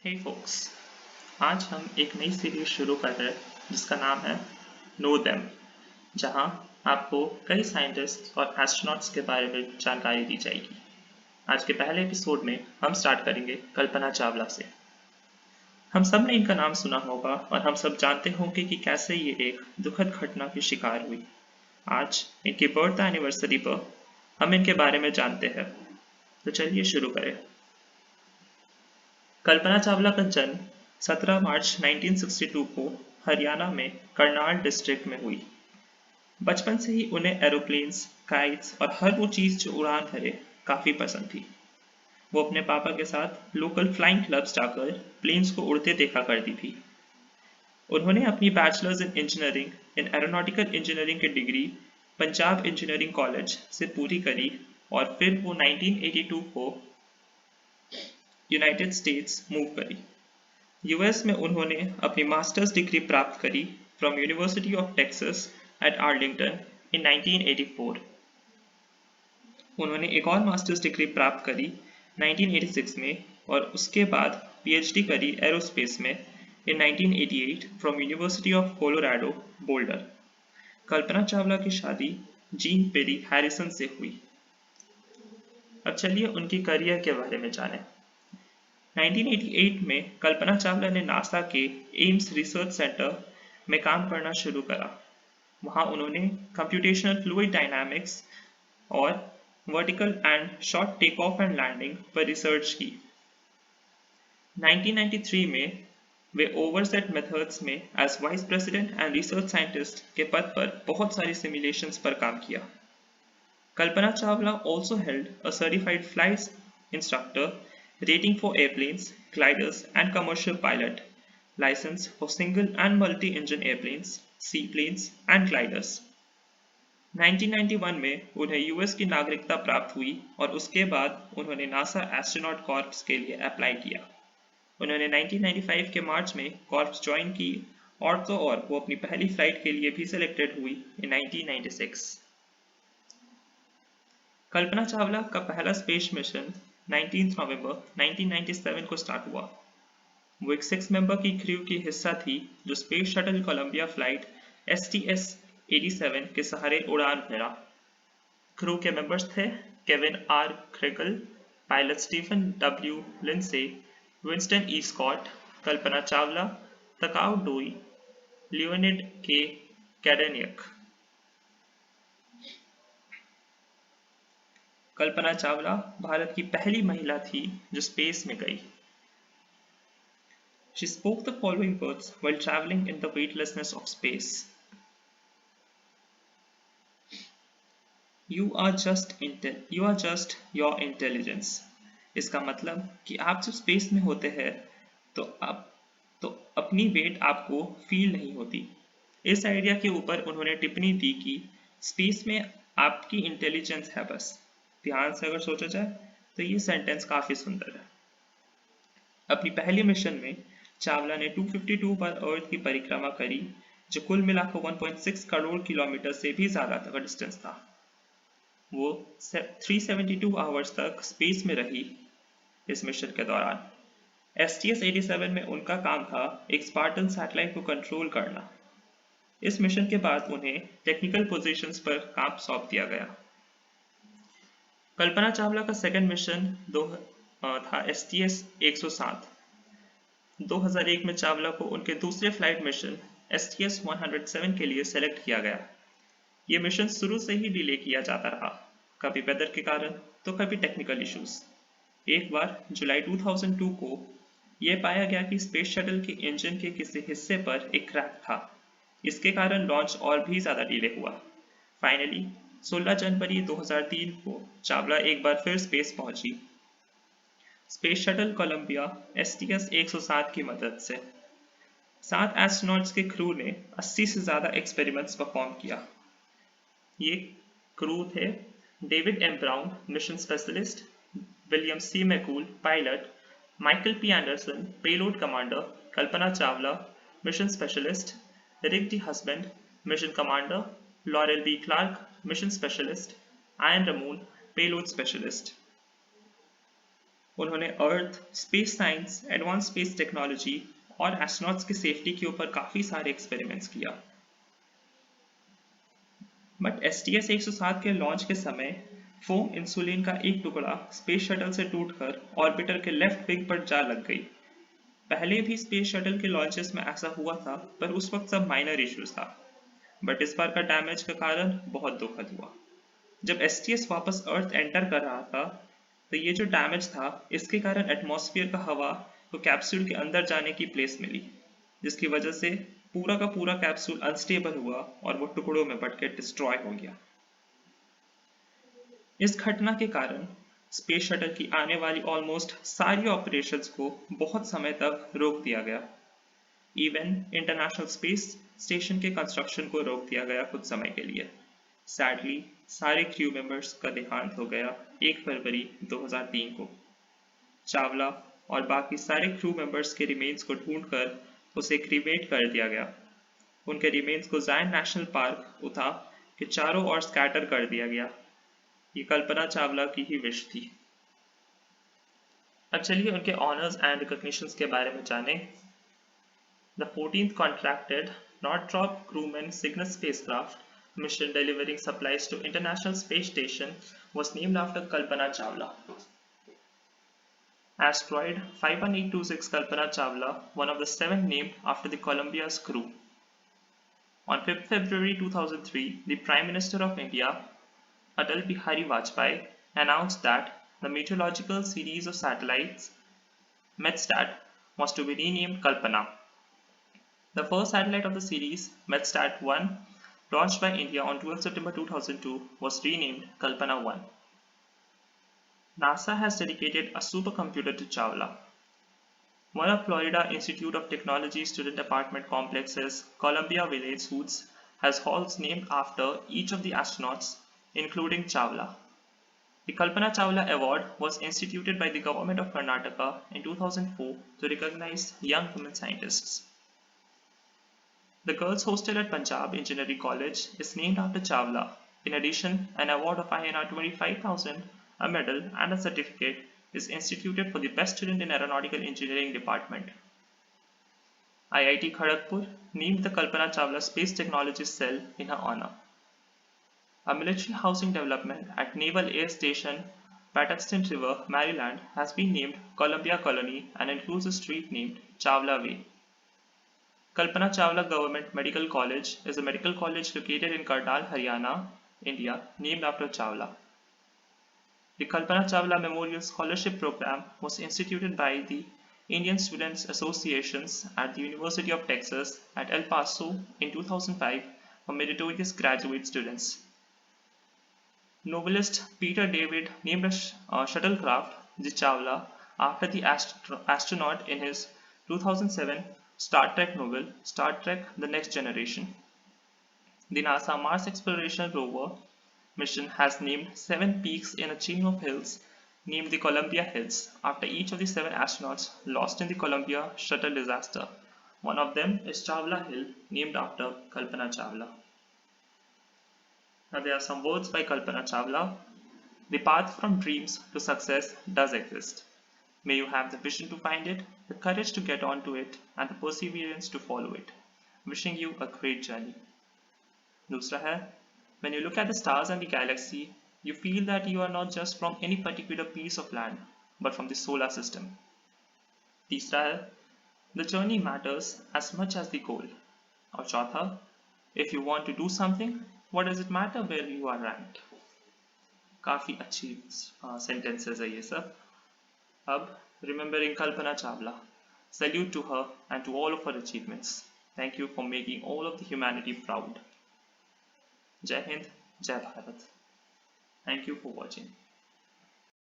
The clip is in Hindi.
हे फोक्स, आज हम एक नई सीरीज शुरू कर रहे हैं जिसका नाम है नो देम, जहां आपको कई साइंटिस्ट और एस्ट्रोनॉट्स के बारे में जानकारी दी जाएगी। आज के पहले एपिसोड में हम स्टार्ट करेंगे कल्पना चावला से। हम सब ने इनका नाम सुना होगा और हम सब जानते होंगे कि कैसे ये एक दुखद घटना की शिकार हुई। आज इनकी बर्थ एनिवर्सरी पर हम इनके बारे में जानते हैं, तो चलिए शुरू करें। कल्पना चावला का जन्म 17 मार्च 1962 को हरियाणा में करनाल डिस्ट्रिक्ट में हुई। बचपन से ही उन्हें एरोप्लेन्स, काइट्स और हर वो चीज़ जो उड़ान भरे काफ़ी पसंद थी। वो अपने पापा के साथ लोकल फ्लाइंग क्लब्स जाकर प्लेन्स को उड़ते देखा करती थी। उन्होंने अपनी bachelors in engineering in aeronautical engineering की डिग्री पंजाब इंजीनियरिंग कॉलेज से पूरी करी और फिर वो 1982 को यूनाइटेड स्टेट्स मूव करी। यूएस में उन्होंने अपनी मास्टर्स डिग्री प्राप्त करी from University of Texas at Arlington in 1984। उन्होंने एक और मास्टर्स डिग्री प्राप्त करी 1986 में और उसके बाद पीएचडी करी एरोस्पेस में in 1988 from University of Colorado Boulder. Kalpana Chawla की शादी जीन पेरी हैरिसन से हुई। अब चलिए उनकी करियर के बारे में जानें। 1988 में कल्पना चावला ने नासा के एम्स रिसर्च सेंटर में काम करना शुरू करा। वहां उन्होंने कंप्यूटेशनल फ्लूइड डायनामिक्स और vertical and short take off and landing पर रिसर्च की। 1993 में वे ओवरसेट मेथड्स में as vice president and research scientist के पद पर बहुत सारी सिमुलेशंस पर काम किया। Kalpana Chawla also held a certified flight instructor rating for airplanes, gliders and commercial pilot license for single and multi-engine airplanes, seaplanes and gliders। 1991 में उन्हें यूएस की नागरिकता प्राप्त हुई और उसके बाद उन्होंने नासा एस्ट्रोनॉट कॉर्प्स के लिए अप्लाई किया। उन्होंने 1995 के मार्च में कॉर्प्स ज्वाइन की और तो और वो अपनी पहली फ्लाइट के लिए भी सिलेक्टेड हुई इन 1996। कल्पना चावला का पहला स्पेस मिशन 19 नवंबर 1997 को स्टार्ट हुआ। वो एक 6 मेंबर की क्रू की हिस्सा थी जो space shuttle Columbia flight STS-87 के सहारे उड़ान भरा। क्रू के मेंबर्स थे Kevin R Kregel, pilot Steven W Lindsey, Winston E Scott, Kalpana Chawla, Takao Doi, Leonid K Kadenyuk. Kalpana Chawla Bharat की पहली महिला थी जो स्पेस में गई। She spoke the following words while traveling in the weightlessness of space. You are just your intelligence. इसका मतलब कि आप जब स्पेस में होते हैं तो अपनी वेट आपको फील नहीं होती। इस आइडिया के ऊपर उन्होंने टिप्पणी दी कि स्पेस में आपकी इंटेलिजेंस है बस। ध्यान से अगर सोचा जाए तो ये सेंटेंस काफी सुंदर है। अपनी पहली मिशन में चावला ने 252 बार अर्थ की परिक्रमा करी, जो कुल मिलाकर 1.6 करोड़ किलोमीटर से भी ज्यादा का डिस्टेंस था। वो 372 आवर्स तक स्पेस में रही। इस मिशन के दौरान STS-87 में उनका काम था एक स्पार्टन सैटेलाइट को कंट्रोल करना। इस मिशन के बाद उन्हें टेक्निकल पोजीशंस पर काम सौंप दिया गया। कल्पना चावला का सेकंड मिशन था STS-107। 2001 में चावला को उनके दूसरे फ्लाइट मिशन STS-107 के लिए सेलेक्ट किया गया। ये मिशन शुरू से ही डिले किया जाता रहा, कभी वेदर के कारण तो कभी टेक्निकल इश्यूज। एक बार जुलाई 2002 को यह पाया गया कि स्पेस शटल के इंजन के किसी हिस्से पर एक क्रैक था। इसके कारण लॉन्च और भी ज्यादा डिले हुआ। फाइनली 16 जनवरी 2003 को चावला एक बार फिर स्पेस पहुंची, स्पेस शटल कोलंबिया STS-107 की मदद से। 7 एस्ट्रोनॉट्स के क्रू ने 80 से ज्यादा एक्सपेरिमेंट्स परफॉर्म किया। ये क्रू थे David M Brown mission specialist, William C McCool pilot, Michael P Anderson payload commander, Kalpana Chawla mission specialist, Rick D Husband mission commander, Laurel B Clark mission specialist, Ilan Ramon payload specialist. उन्होंने earth, space science, advance space technology और एस्ट्रोनॉट्स की सेफ्टी के ऊपर काफ़ी सारे एक्सपेरिमेंट्स किया। बट STS 107 के लॉन्च के समय फोम इंसुलिन का एक टुकड़ा स्पेस शटल से टूटकर ऑर्बिटर के लेफ्ट विंग पर जा लग गई। पहले भी स्पेस शटल के लॉन्चेस में ऐसा हुआ था, पर उस वक्त सब माइनर इश्यूज था। बट इस बार का डैमेज का कारण बहुत दुखद हुआ। जब STS वापस अर्थ एंटर कर रहा था, तो ये जो डैमेज था, इसके कारण एटमॉस्फेयर का हवा को कैप्सूल के अंदर जाने की प्लेस मिली, जिसकी वजह से पूरा का पूरा कैप्सूल अनस्टेबल हुआ और वो टुकड़ों में बट के डिस्ट्रॉय हो गया। इस घटना के कारण स्पेस शटल की आने वाली ऑलमोस्ट सारी ऑपरेशंस को बहुत समय तक रोक दिया गया। इवन इंटरनेशनल स्पेस स्टेशन के कंस्ट्रक्शन को रोक दिया गया कुछ समय के लिए। सैडली सारे क्रू मेंबर्स का देहांत हो गया 1 फरवरी 2003 को। चावला और बाकी सारे क्रू मेंबर्स के रिमेन्स को ढूंढकर उसे क्रीमेट कर दिया गया। उनके रिमेन्स को जायन नेशनल पार्क उठा के चारों ओर स्कैटर कर दिया गया। ये कल्पना चावला की ही विश थी। अब चलिए उनके ऑनर्स एंड रिकॉग्निशंस के बारे में जानें। The 14th contracted Northrop Grumman Cygnus spacecraft mission delivering supplies to International Space Station was named after Kalpana Chawla. Asteroid 51826 Kalpana Chawla, one of the 7 named after the Columbia's crew. On 5th February 2003, the Prime Minister of India, Atal Bihari Vajpayee, announced that the meteorological series of satellites, METSTAT, was to be renamed Kalpana. The first satellite of the series, METSTAT-1, launched by India on 12 September 2002, was renamed Kalpana-1. NASA has dedicated a supercomputer to Chawla. One of Florida Institute of Technology student apartment complexes, Columbia Village Suites, has halls named after each of the astronauts, including Chawla. The Kalpana Chawla Award was instituted by the government of Karnataka in 2004 to recognize young women scientists. The girls' hostel at Punjab Engineering College is named after Chawla. In addition, an award of INR 25,000, a medal, and a certificate is instituted for the best student in Aeronautical Engineering Department. IIT Kharagpur named the Kalpana Chawla Space Technology Cell in her honor. A military housing development at Naval Air Station, Patuxent River, Maryland has been named Columbia Colony and includes a street named Chawla Way. Kalpana Chawla Government Medical College is a medical college located in Karnal, Haryana, India, named after Chawla. The Kalpana Chawla Memorial Scholarship Program was instituted by the Indian Students Associations at the University of Texas at El Paso in 2005 for meritorious graduate students. Novelist Peter David named a shuttlecraft, the Chawla, after the astronaut in his 2007 Star Trek novel, Star Trek The Next Generation. The NASA Mars Exploration Rover mission has named 7 peaks in a chain of hills named the Columbia Hills after each of the 7 astronauts lost in the Columbia shuttle disaster. One of them is Chawla Hill, named after Kalpana Chawla. Now there are some words by Kalpana Chawla. The path from dreams to success does exist. May you have the vision to find it, the courage to get onto it, and the perseverance to follow it. Wishing you a great journey. दूसरा है, when you look at the stars and the galaxy, you feel that you are not just from any particular piece of land, but from the solar system. तीसरा है, the journey matters as much as the goal. और चौथा, if you want to do something, what does it matter where you are ranked? काफ़ी अच्छी sentences है ये सब. Ab, remembering Kalpana Chawla, salute to her and to all of her achievements. Thank you for making all of the humanity proud. Jai Hind, Jai Bharat. Thank you for watching.